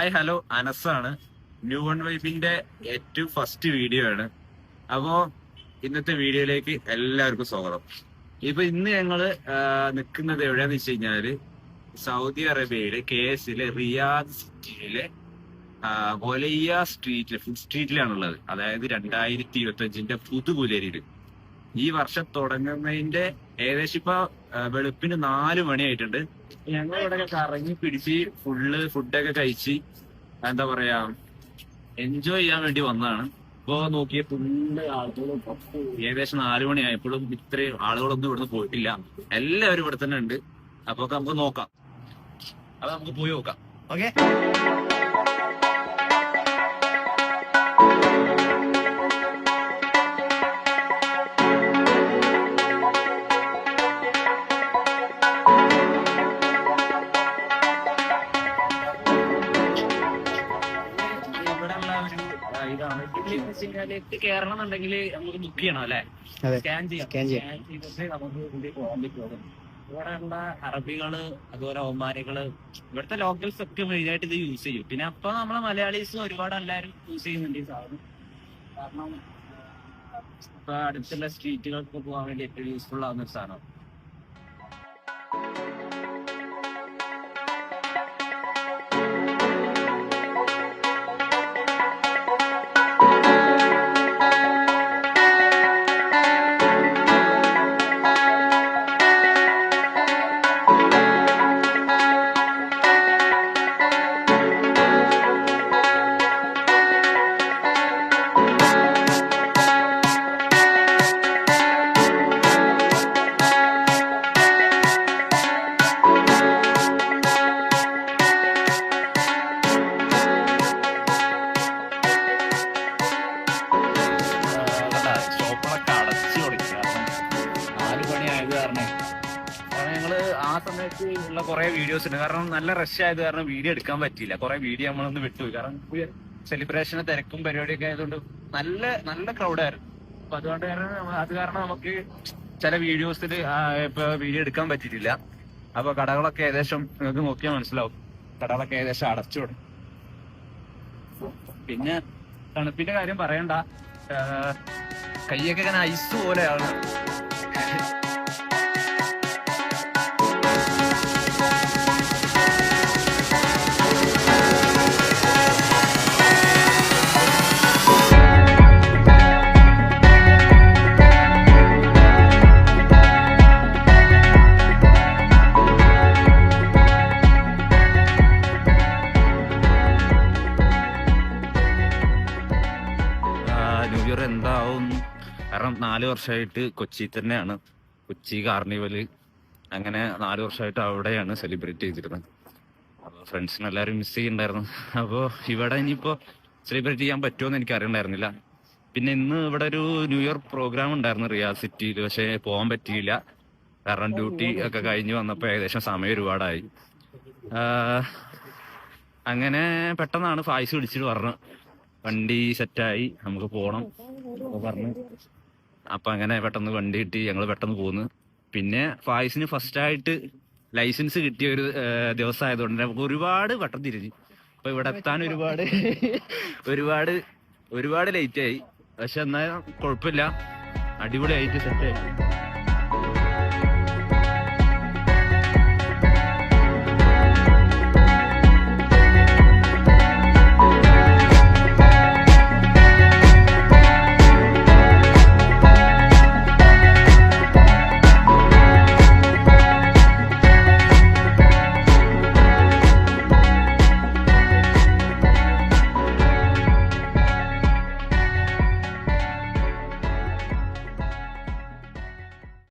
Hi hello അനസാണ്. New one വൈബിന്റെ ഏറ്റവും ഫസ്റ്റ് വീഡിയോ ആണ്. അപ്പോ ഇന്നത്തെ വീഡിയോയിലേക്ക് എല്ലാവർക്കും സ്വാഗതം. ഇന്ന് ഞങ്ങള് നിൽക്കുന്നത് എവിടെയാന്ന് വെച്ച് കഴിഞ്ഞാല് സൗദി അറേബ്യയിലെ KSലെ റിയാദ് സിറ്റിയിലെ ബൊലയ്യ സ്ട്രീറ്റില് ഫുഡ് സ്ട്രീറ്റിലാണുള്ളത്. അതായത് 2025 പുതുപുലരിയില് ഈ വർഷം തുടങ്ങുന്നതിന്റെ ഏകദേശം ഇപ്പൊ വെളുപ്പിന് 4 മണിയായിട്ടുണ്ട്. ഞങ്ങൾ ഇവിടെ കറങ്ങി പിടിച്ച് ഫുഡൊക്കെ കഴിച്ച് എന്താ പറയാ എൻജോയ് ചെയ്യാൻ വേണ്ടി വന്നതാണ്. ഇപ്പൊ നോക്കിയ ഫുള്ള് ആളുകളും ഏകദേശം 4 മണിയായപ്പോഴും ഇത്രയും ആളുകളൊന്നും ഇവിടുന്ന് പോയിട്ടില്ല. എല്ലാവരും ഇവിടെ തന്നെ ഉണ്ട്. അപ്പൊ നമുക്ക് നോക്കാം, അത് നമുക്ക് പോയി നോക്കാം. ഓക്കെ, കേറണം എന്നുണ്ടെങ്കിൽ നമുക്ക് ബുക്ക് ചെയ്യണം അല്ലെ? സ്കാൻ ചെയ്തിട്ട് നമുക്ക് ഇതിൽ പോകാൻ പറ്റും. ഇവിടെയുള്ള അറബികള് അതുപോലെ ഒമാനികള് ഇവിടുത്തെ ലോക്കൽസ് ഒക്കെ മെയിനായിട്ട് ഇത് യൂസ് ചെയ്യും. പിന്നെ അപ്പൊ നമ്മളെ മലയാളീസ് ഒരുപാട് എല്ലാവരും യൂസ് ചെയ്യുന്നുണ്ട് ഈ സാധനം. കാരണം ഇപ്പൊ അടുത്തുള്ള സ്ട്രീറ്റുകൾക്ക് പോകാൻ വേണ്ടി ഏറ്റവും യൂസ്ഫുൾ ആവുന്ന ഒരു സാധനം. ഞങ്ങള് ആ സമയത്ത് ഉള്ള കുറെ വീഡിയോസ് ഉണ്ട്. കാരണം നല്ല റഷ് ആയത് കാരണം വീഡിയോ എടുക്കാൻ പറ്റിയില്ല. കുറെ വീഡിയോ നമ്മളൊന്ന് വിട്ടുപോയി. കാരണം സെലിബ്രേഷന് തിരക്കും പരിപാടിയൊക്കെ ആയതുകൊണ്ട് നല്ല നല്ല ക്രൗഡായിരുന്നു. അപ്പൊ അത് കാരണം നമുക്ക് ചില വീഡിയോസിൽ ഇപ്പൊ വീഡിയോ എടുക്കാൻ പറ്റിയിട്ടില്ല. അപ്പൊ കടകളൊക്കെ ഏകദേശം നിങ്ങൾക്ക് നോക്കിയാൽ മനസ്സിലാവും, കടകളൊക്കെ ഏകദേശം അടച്ചു തുടങ്ങി. പിന്നെ തണുപ്പിന്റെ കാര്യം പറയണ്ട, കൈയൊക്കെ ഇങ്ങനെ ഐസ് പോലെയാണ്. ന്യൂ ഇയർ എന്താവും, കാരണം 4 വർഷമായിട്ട് കൊച്ചി തന്നെയാണ്, കൊച്ചി കാർണിവല്. അങ്ങനെ 4 വർഷമായിട്ട് അവിടെയാണ് സെലിബ്രേറ്റ് ചെയ്തിരുന്നത്. അപ്പോൾ ഫ്രണ്ട്സിനെ എല്ലാവരും മിസ് ചെയ്യുന്നുണ്ടായിരുന്നു. അപ്പോൾ ഇവിടെ ഇനിയിപ്പോൾ സെലിബ്രേറ്റ് ചെയ്യാൻ പറ്റുമോയെന്ന് എനിക്ക് അറിയണ്ടായിരുന്നില്ല. പിന്നെ ഇന്ന് ഇവിടെ ഒരു ന്യൂ ഇയർ പ്രോഗ്രാം ഉണ്ടായിരുന്നു റിയാദ് സിറ്റിയിൽ. പക്ഷേ പോകാൻ പറ്റിയില്ല, കാരണം ഡ്യൂട്ടി ഒക്കെ കഴിഞ്ഞ് വന്നപ്പോൾ ഏകദേശം സമയം ഒരുപാടായി. അങ്ങനെ പെട്ടെന്നാണ് ഫായ്സ് വിളിച്ചിട്ട് പറഞ്ഞു വണ്ടി സെറ്റായി നമുക്ക് പോകണം പറഞ്ഞു. അപ്പൊ അങ്ങനെ പെട്ടെന്ന് വണ്ടി കിട്ടി, ഞങ്ങൾ പെട്ടെന്ന് പോന്നു. പിന്നെ ഫായ്സിന് ഫസ്റ്റായിട്ട് ലൈസൻസ് കിട്ടിയ ഒരു ദിവസമായതുകൊണ്ട് നമുക്ക് ഒരുപാട് പെട്ടെന്ന് തിരിഞ്ഞു. അപ്പൊ ഇവിടെ എത്താൻ ഒരുപാട് ലേറ്റ് ആയി. പക്ഷെ എന്നാലും കുഴപ്പമില്ല, അടിപൊളിയായിട്ട് സെറ്റായി.